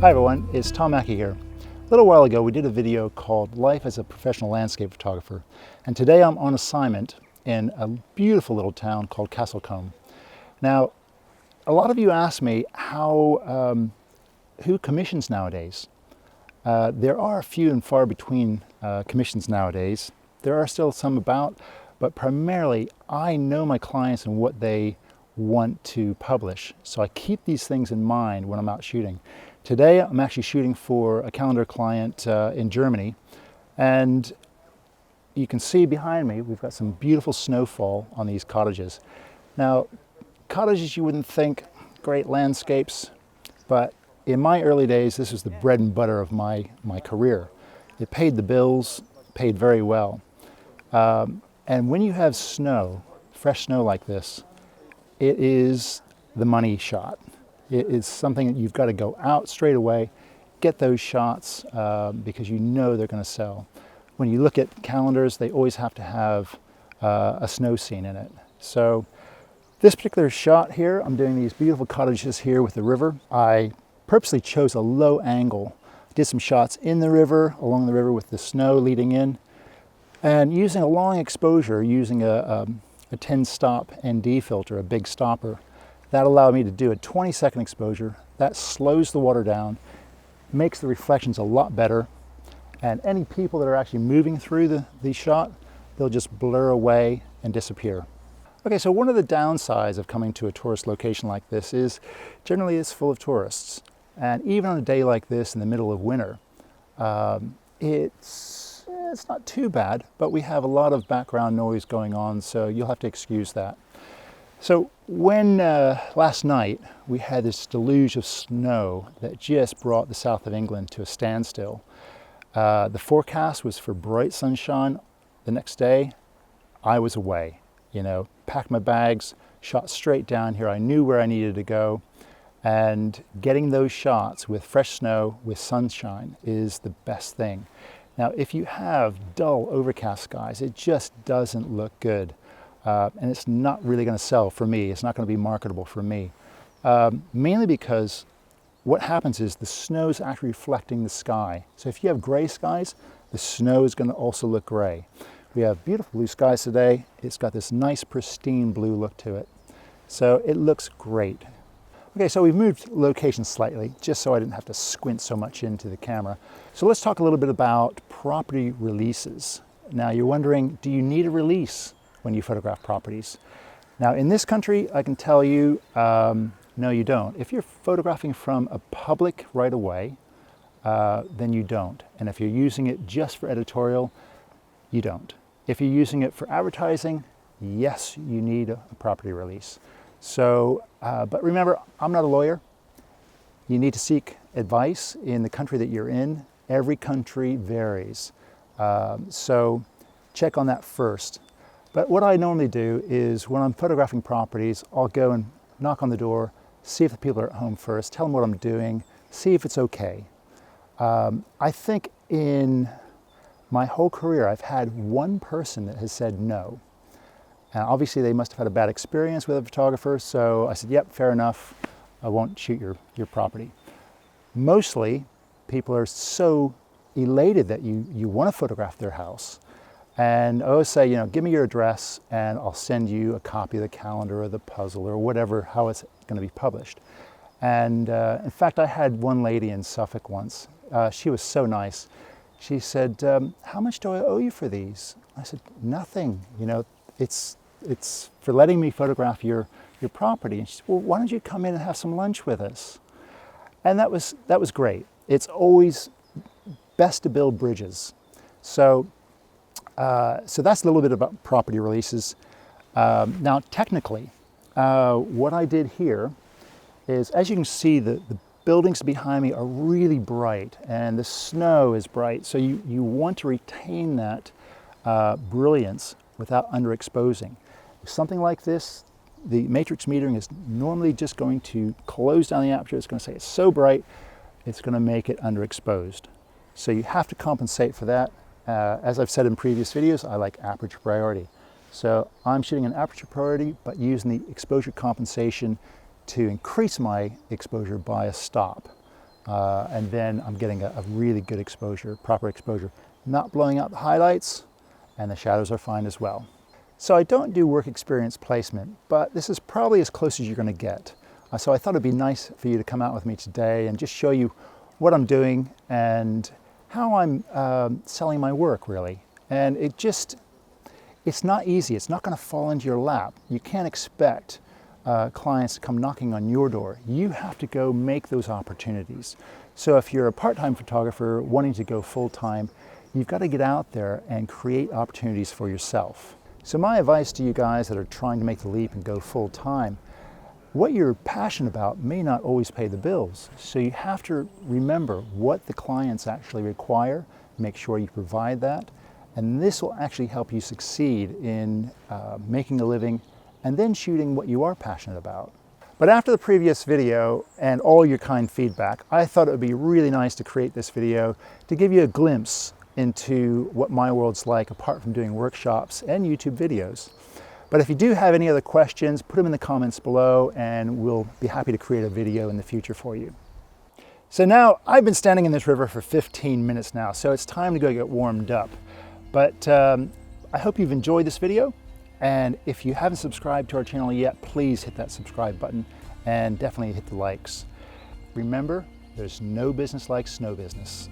Hi everyone, it's Tom Mackie here. A little while ago we did a video called Life as a Professional Landscape Photographer, and today I'm on assignment in a beautiful little town called Castlecombe. Now, a lot of you ask me who commissions nowadays. There are few and far between commissions nowadays. There are still some about, but primarily I know my clients and what they want to publish, so I keep these things in mind when I'm out shooting. Today I'm actually shooting for a calendar client in Germany, and you can see behind me we've got some beautiful snowfall on these cottages. Now, cottages you wouldn't think great landscapes, but in my early days this was the bread and butter of my career. It paid the bills, paid very well. And when you have snow, fresh snow like this, it is the money shot. It is something that you've got to go out straight away, get those shots because you know they're going to sell. When you look at calendars, they always have to have a snow scene in it. So this particular shot here, I'm doing these beautiful cottages here with the river. I purposely chose a low angle. Did some shots in the river, along the river with the snow leading in, and using a long exposure, using a 10-stop ND filter, a big stopper. That allowed me to do a 20-second exposure. That slows the water down, makes the reflections a lot better, and any people that are actually moving through the shot, they'll just blur away and disappear. Okay, so one of the downsides of coming to a tourist location like this is generally it's full of tourists. And even on a day like this in the middle of winter, it's not too bad, but we have a lot of background noise going on, so you'll have to excuse that. So when last night we had this deluge of snow that just brought the south of England to a standstill. The forecast was for bright sunshine the next day. I was away, packed my bags, shot straight down here. I knew where I needed to go, and getting those shots with fresh snow, with sunshine, is the best thing. Now, if you have dull, overcast skies, it just doesn't look good. And it's not really going to sell for me. It's not going to be marketable for me. Mainly because what happens is the snow is actually reflecting the sky. So if you have gray skies, the snow is going to also look gray. We have beautiful blue skies today. It's got this nice pristine blue look to it. So it looks great. Okay, so we've moved location slightly, just so I didn't have to squint so much into the camera. So let's talk a little bit about property releases. Now you're wondering, do you need a release when you photograph properties? Now in this country, I can tell you, no you don't. If you're photographing from a public right away, then you don't. And if you're using it just for editorial, you don't. If you're using it for advertising, yes, you need a property release. So, but remember, I'm not a lawyer. You need to seek advice in the country that you're in. Every country varies. So check on that first. But what I normally do is when I'm photographing properties, I'll go and knock on the door, see if the people are at home first, tell them what I'm doing, see if it's okay. I think in my whole career, I've had one person that has said no. And obviously they must have had a bad experience with a photographer, so I said, yep, fair enough, I won't shoot your property. Mostly, people are so elated that you want to photograph their house. And I always say, give me your address and I'll send you a copy of the calendar or the puzzle or whatever, how it's going to be published. And in fact, I had one lady in Suffolk once. She was so nice. She said, how much do I owe you for these? I said, nothing. It's for letting me photograph your property. And she said, well, why don't you come in and have some lunch with us? And that was great. It's always best to build bridges. So that's a little bit about property releases. Now, technically, what I did here is, as you can see, the buildings behind me are really bright and the snow is bright. So you want to retain that brilliance without underexposing. Something like this, the matrix metering is normally just going to close down the aperture. It's going to say it's so bright, it's going to make it underexposed. So you have to compensate for that. As I've said in previous videos, I like aperture priority. So I'm shooting an aperture priority, but using the exposure compensation to increase my exposure by a stop. and then I'm getting a really good exposure, proper exposure, not blowing out the highlights, and the shadows are fine as well. So I don't do work experience placement, but this is probably as close as you're going to get. So I thought it'd be nice for you to come out with me today and just show you what I'm doing and how I'm selling my work, really. And it's not easy. It's not going to fall into your lap. You can't expect clients to come knocking on your door. You have to go make those opportunities. So if you're a part-time photographer wanting to go full-time, you've got to get out there and create opportunities for yourself. So my advice to you guys that are trying to make the leap and go full-time, what you're passionate about may not always pay the bills. So you have to remember what the clients actually require, make sure you provide that, and this will actually help you succeed in making a living and then shooting what you are passionate about. But after the previous video and all your kind feedback, I thought it would be really nice to create this video to give you a glimpse into what my world's like apart from doing workshops and YouTube videos. But if you do have any other questions, put them in the comments below and we'll be happy to create a video in the future for you. So now I've been standing in this river for 15 minutes now, so it's time to go get warmed up. But I hope you've enjoyed this video, and if you haven't subscribed to our channel yet, please hit that subscribe button and definitely hit the likes. Remember, there's no business like snow business.